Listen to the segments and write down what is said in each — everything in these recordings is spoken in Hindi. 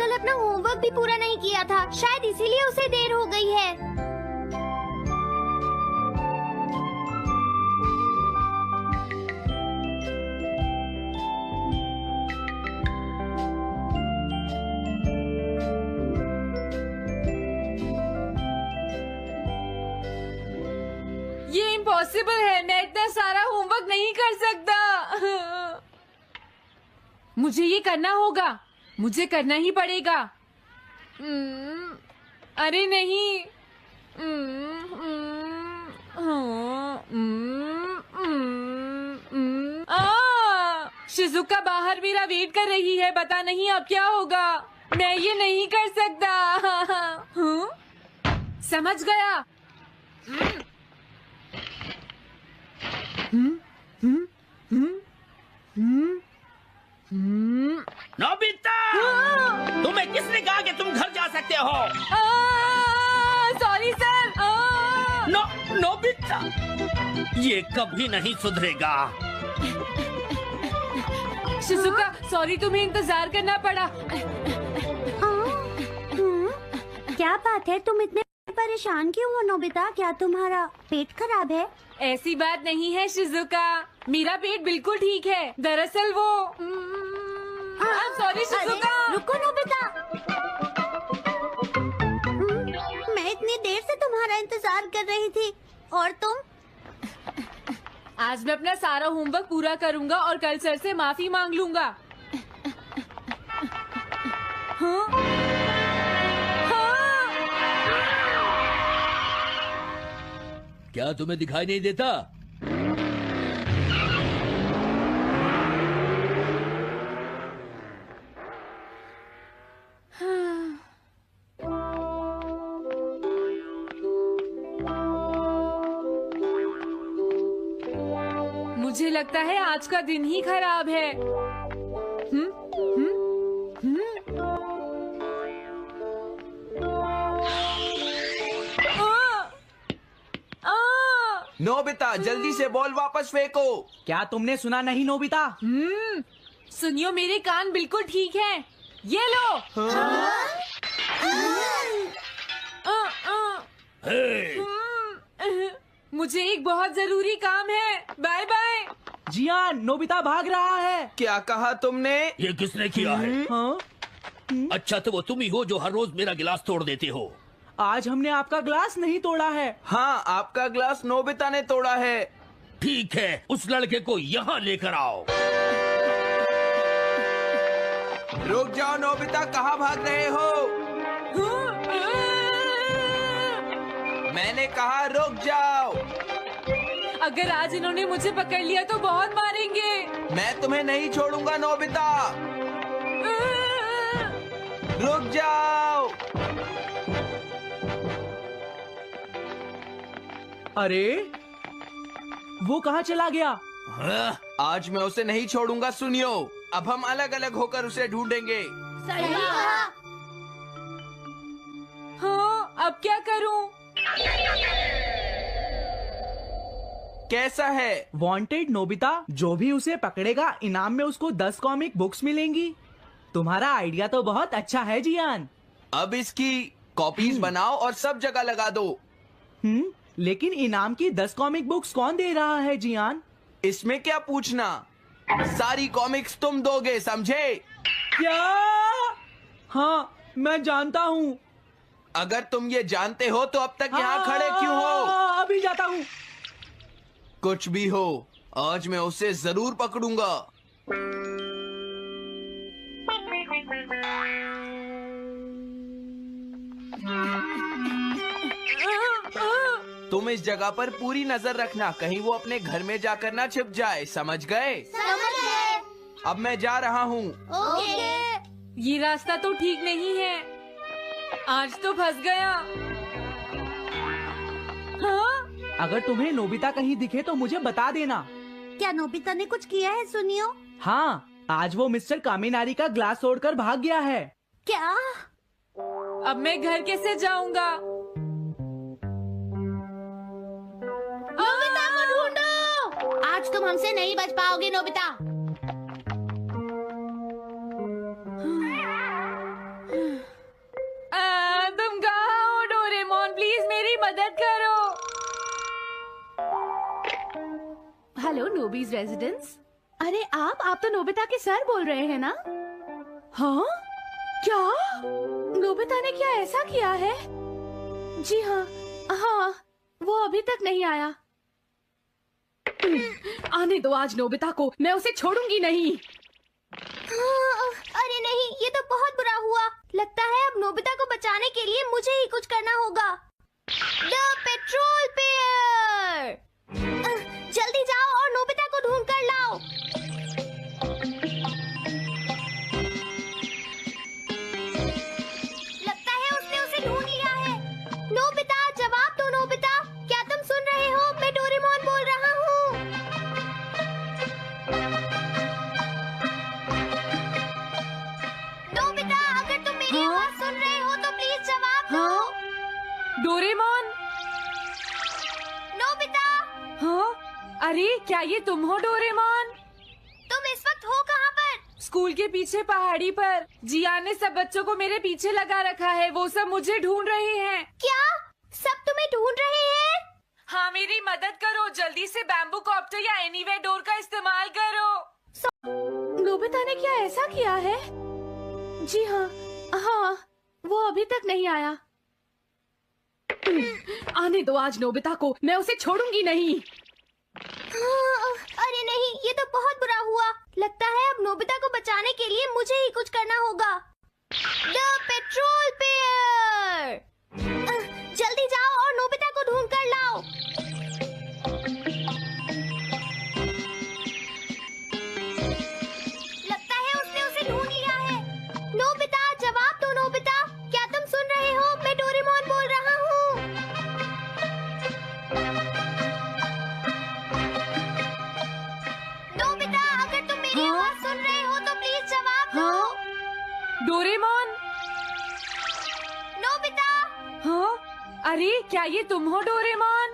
कल अपना होमवर्क भी पूरा नहीं किया था, शायद इसीलिए उसे देर हो गई है। ये इम्पॉसिबल है, मैं इतना सारा होमवर्क नहीं कर सकता। मुझे ये करना होगा, मुझे करना ही पड़ेगा। अरे नहीं। शिजुका बाहर मेरा वेट कर रही है, पता नहीं अब क्या होगा। मैं ये नहीं कर सकता। समझ गया। नोबिता, तुम्हें किसने कहा कि तुम घर जा सकते हो? Sorry sir. नोबिता, ये कभी नहीं सुधरेगा। शिजुका सॉरी, तुम्हें इंतजार करना पड़ा। क्या बात है, तुम इतने परेशान क्यों हो नोबिता? क्या तुम्हारा पेट खराब है? ऐसी बात नहीं है शिजुका, मेरा पेट बिल्कुल ठीक है। दरअसल वो सॉरी शिजुका। रुको नोबिता, मैं इतनी देर से तुम्हारा इंतजार कर रही थी और तुम? आज मैं अपना सारा होमवर्क पूरा करूंगा और कल सर से माफी मांग लूंगा। हाँ? क्या तुम्हें दिखाई नहीं देता? मुझे लगता है आज का दिन ही खराब है। नोबिता, जल्दी से बॉल वापस फेंको। क्या तुमने सुना नहीं नोबिता? सुनियो, मेरे कान बिल्कुल ठीक हैं। ये लो। मुझे एक बहुत जरूरी काम है। Bye bye. जियान, नोबिता भाग रहा है। क्या कहा तुमने? ये किसने किया है? हाँ? अच्छा, तो वो तुम ही हो जो हर रोज मेरा गिलास तोड़ देते हो। आज हमने आपका ग्लास नहीं तोड़ा है। हाँ, आपका ग्लास नोबिता ने तोड़ा है। ठीक है, उस लड़के को यहाँ लेकर आओ। रुक जाओ नोबिता, कहाँ भाग रहे हो? मैंने कहा रुक जाओ। अगर आज इन्होंने मुझे पकड़ लिया तो बहुत मारेंगे। मैं तुम्हें नहीं छोड़ूंगा नोबिता, रुक जाओ। अरे वो कहाँ चला गया? आज मैं उसे नहीं छोड़ूंगा। सुनियो, अब हम अलग अलग होकर उसे ढूंढेंगे। सही कहा। हाँ, अब क्या करूं? कैसा है? वांटेड नोबिता, जो भी उसे पकड़ेगा इनाम में उसको 10 कॉमिक बुक्स मिलेंगी। तुम्हारा आइडिया तो बहुत अच्छा है जियान। अब इसकी कॉपीज बनाओ और सब जगह लगा दो। लेकिन इनाम की 10 कॉमिक बुक्स कौन दे रहा है जियान? इसमें क्या पूछना, सारी कॉमिक्स तुम दोगे, समझे? क्या? हाँ, मैं जानता हूँ। अगर तुम ये जानते हो तो अब तक यहाँ खड़े क्यों हो? अभी जाता हूँ। कुछ भी हो, आज मैं उसे जरूर पकड़ूंगा। तुम इस जगह पर पूरी नजर रखना, कहीं वो अपने घर में जाकर ना छिप जाए, समझ गए? समझ गए। अब मैं जा रहा हूँ। ओके। ये रास्ता तो ठीक नहीं है, आज तो फंस गया। हाँ? अगर तुम्हें नोबिता कहीं दिखे तो मुझे बता देना। क्या नोबिता ने कुछ किया है सुनियो? हाँ, आज वो मिस्टर कामिनारी का ग्लास तोड़कर भाग गया है। क्या? अब मैं घर कैसे जाऊंगा? नोबिता को ढूंढो। आज तुम हमसे नहीं बच पाओगे नोबिता। Hello नोबीज residence. अरे आप तो नोबिता के सर बोल रहे हैं ना? हाँ क्या नोबिता ने क्या ऐसा किया है? जी हाँ हाँ, वो अभी तक नहीं आया। आने दो आज नोबिता को, मैं उसे छोड़ूंगी नहीं। अरे नहीं, ये तो बहुत बुरा हुआ। लगता है अब नोबिता को बचाने के लिए मुझे ही कुछ करना होगा। द पेट्रोल पेयर, जल्दी जाओ और नोबिता को ढूंढ कर लाओ। लगता है उसने उसे ढूंढ लिया है। नोबिता, जवाब दो नोबिता, क्या तुम सुन रहे हो? मैं डोरेमोन बोल रहा हूँ। नोबिता, अगर तुम मेरी आवाज सुन रहे हो तो प्लीज जवाब दो। डोरेमोन। नोबिता, हाँ अरे क्या ये तुम हो डोरेमोन? तुम इस वक्त हो कहाँ पर? स्कूल के पीछे पहाड़ी पर। जियान ने सब बच्चों को मेरे पीछे लगा रखा है, वो सब मुझे ढूंढ रहे हैं। क्या सब तुम्हें ढूंढ रहे हैं? हाँ मेरी मदद करो, जल्दी से बैम्बू कॉप्टर या एनीवेयर डोर का इस्तेमाल करो। नोबिता ने क्या ऐसा किया है? जी हाँ हाँ, वो अभी तक नहीं आया। आने दो आज नोबिता को, मैं उसे छोड़ूंगी नहीं। अरे नहीं, ये तो बहुत बुरा हुआ। लगता है अब नोबिता को बचाने के लिए मुझे ही कुछ करना होगा। द पेट्रोल पेयर, जल्दी जाओ और नोबिता को ढूंढ कर लाओ। लगता है उसने उसे ढूंढ लिया है। नोबिता, जवाब दो नोबिता, क्या तुम सुन रहे हो? मैं डोरेमोन बोल रहा हूँ। नोबिता, अगर तुम मेरी आवाज सुन रहे हो तो प्लीज जवाब दो। डोरेमोन। नोबिता, हाँ अरे क्या ये तुम हो डोरेमोन?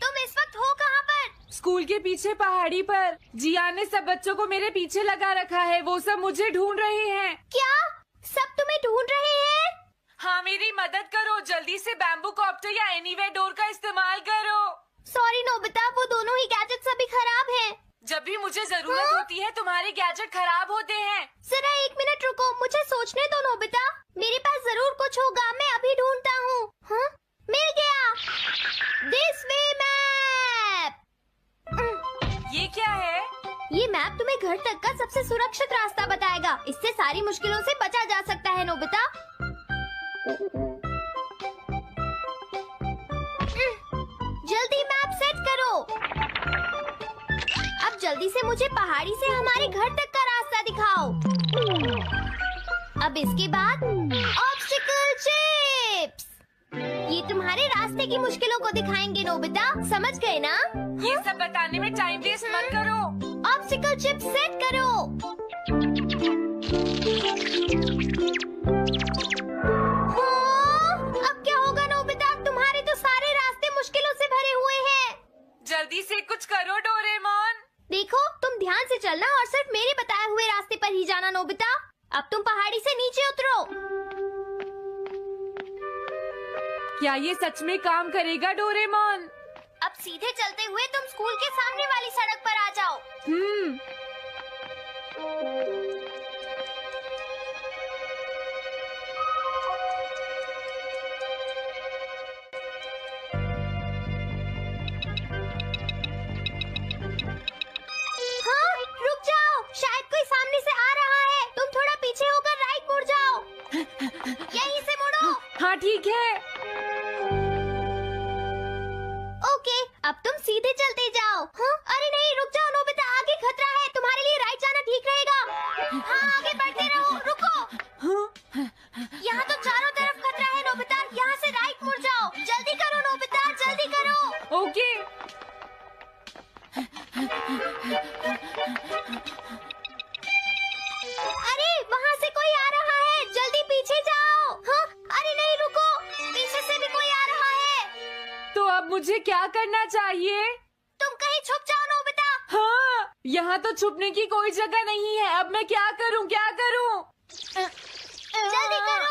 तुम इस वक्त हो कहाँ पर? स्कूल के पीछे पहाड़ी पर। जियान ने सब बच्चों को मेरे पीछे लगा रखा है, वो सब मुझे ढूंढ रहे हैं। क्या सब तुम्हें ढूंढ रहे हैं? हाँ मेरी मदद करो, जल्दी से बैम्बू कॉप्टर या एनीवेयर डोर का इस्तेमाल करो। सॉरी नोबिता, वो दोनों ही गैजेट्स अभी खराब हैं। जब भी मुझे जरूरत हाँ? होती है तुम्हारे गैजेट खराब होते हैं। जरा एक मिनट रुको, मुझे सोचने दो नोबिता। मेरे पास जरूर कुछ होगा, मैं अभी ढूंढता हूँ। हाँ? मिल गया। This way map. ये क्या है? ये मैप तुम्हें घर तक का सबसे सुरक्षित रास्ता बताएगा। इससे सारी मुश्किलों से बचा जा सकता है नोबिता। जल्दी मैप सेट करो। अब जल्दी से मुझे पहाड़ी से हमारे घर तक का रास्ता दिखाओ। अब इसके बाद ऑब्स्टिकल चिप्स, ये तुम्हारे रास्ते की मुश्किलों को दिखाएंगे नोबिता, समझ गए ना? ये सब बताने में टाइम वेस्ट मत करो। ऑब्स्टिकल चिप्स सेट करो। हाँ, अब क्या होगा नोबिता? तुम्हारे तो सारे रास्ते मुश्किलों से भरे हुए हैं। जल्दी से कुछ करो डोरेमोन। देखो, तुम ध्यान से चलना और सिर्फ मेरे बताए हुए रास्ते पर ही जाना नोबिता। अब तुम पहाड़ी से नीचे उतरो। क्या ये सच में काम करेगा डोरेमोन? अब सीधे चलते हुए तुम स्कूल के सामने वाली सड़क पर आ जाओ। हाँ, रुक जाओ, शायद कोई सामने से आ रहा है। तुम थोड़ा पीछे होकर राइट मुड़ जाओ। यहीं से मुड़ो। हाँ ठीक है। ओके, अब तुम सीधे चलते जाओ। हाँ? अरे नहीं, रुक जाओ नोबिता, आगे खतरा है। तुम्हारे लिए राइट जाना ठीक रहेगा। हाँ, आगे बढ़ते रहो। रुको, यहाँ तो चारों तरफ खतरा है नोबिता, यहाँ से राइट मुड़ जाओ। जल्दी करो नोबिता, जल्दी करो। ओके। अरे वहाँ से कोई आ रहा है, जल्दी पीछे जाओ। हाँ? अरे नहीं, रुको, पीछे से भी कोई आ रहा है। तो अब मुझे क्या करना चाहिए? तुम कहीं छुप जाओ नोबिता। हाँ, यहाँ तो छुपने की कोई जगह नहीं है। अब मैं क्या करूँ क्या करूँ? जल्दी करो।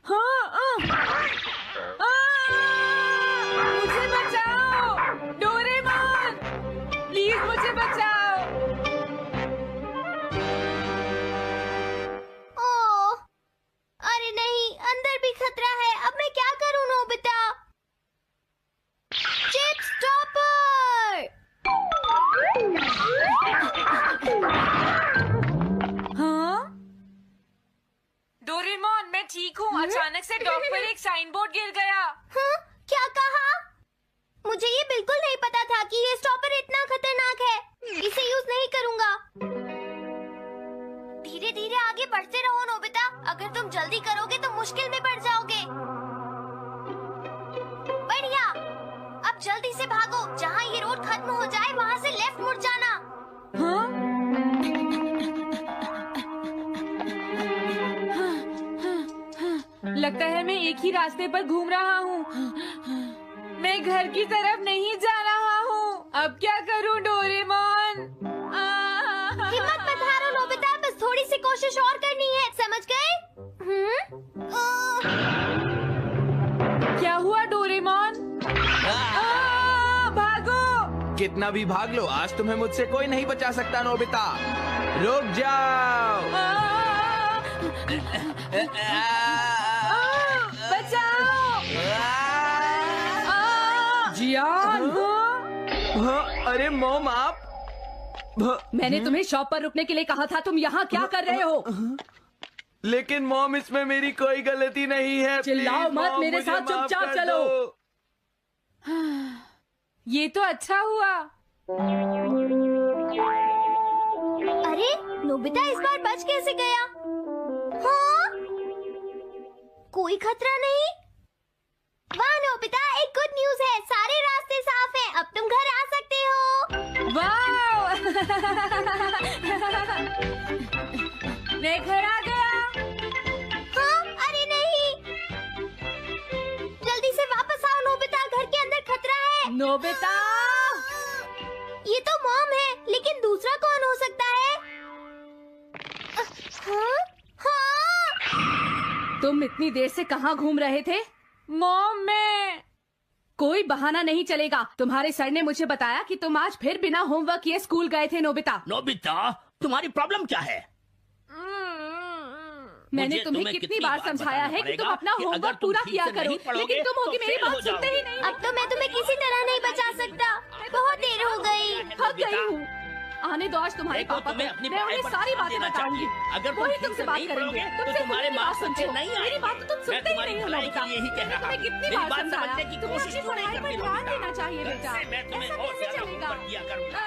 हाँ, मुझे बचाओ। साइन बोर्ड गिर गया। हाँ, क्या कहा? मुझे ये बिल्कुल नहीं पता था कि ये स्टॉपर इतना खतरनाक है। इसे यूज नहीं करूँगा। धीरे धीरे आगे बढ़ते रहो नोबिता। अगर तुम जल्दी करोगे तो मुश्किल में पड़ जाओगे। बढ़िया। अब जल्दी से भागो। जहाँ ये रोड खत्म हो जाए वहाँ से लेफ्ट मुड़ जाना। हाँ? लगता है मैं एक ही रास्ते पर घूम रहा हूँ। मैं घर की तरफ नहीं जा रहा हूँ। अब क्या करूँ डोरेमोन? हिम्मत मत हारो नोबिता, बस थोड़ी सी कोशिश और करनी है, समझ गए? क्या हुआ डोरेमोन? भागो! कितना भी भाग लो, आज तुम्हें मुझसे कोई नहीं बचा सकता नोबिता। रुक जाओ। बचाओ! जियान! अरे मॉम आप मैंने तुम्हें शॉप पर रुकने के लिए कहा था। तुम यहाँ क्या कर रहे हो? लेकिन मॉम इसमें मेरी कोई गलती नहीं है। चिल्लाओ प्लीज, मत, मॉम, मेरे मुझे साथ माफ चुपचाप कर चलो। दो। ये तो अच्छा हुआ। अरे नोबिता इस बार बच कैसे गया? हाँ? कोई खतरा नहीं? वाह नोबिता, एक गुड न्यूज है, सारे रास्ते साफ हैं। अब तुम घर आ सकते हो। वाह! मैं घर आ गया। हाँ? अरे नहीं, जल्दी से वापस आओ नोबिता, घर के अंदर खतरा है। नोबिता! ये तो मॉम है, लेकिन दूसरा कौन हो सकता है? हाँ? हाँ? तुम इतनी देर से कहाँ घूम रहे थे? मॉम, मैं कोई बहाना नहीं चलेगा। तुम्हारे सर ने मुझे बताया कि तुम आज फिर बिना होमवर्क किए स्कूल गए थे नोबिता। नोबिता, तुम्हारी प्रॉब्लम क्या है? मैंने तुम्हें कितनी बार समझाया है कि तुम अपना होमवर्क पूरा किया करो, लेकिन तुम होगी मेरी बात सुनते ही नहीं। अब तो मैं तुम्हें किसी तरह नहीं बचा सकता। बहुत देर हो गई। थक गई हूँ। आने दो आज तुम्हारे देखो, पापा तुम्हें को। अपनी मैं पढ़ाई उन्हें पर सारी ध्यान बातें देना बताऊंगी। चाहिए। अगर तुम वही ठीक तुमसे से बात नहीं करेंगे। पढ़ोगे, तो तुमसे तुम्हारे कोई मार्क्स बात सुनते अच्छे हो। नहीं मेरी आएंगे। बात तो तुम मैं सुनते ही तुम्हारी नहीं हो भलाई नोबिता। के लिए ही कह मैंने रहा तुम्हें हूँ। कितनी मेरी बार बात समझाया समझने की तुम्हें कोशिश अपनी क्यों नहीं पढ़ाई पर करती ध्यान नोबिता? देना चाहिए बेटा। मैं तुम्हें ऐसा और कैसे ज्यादा चलेगा? होमवर्क दिया करूंगा।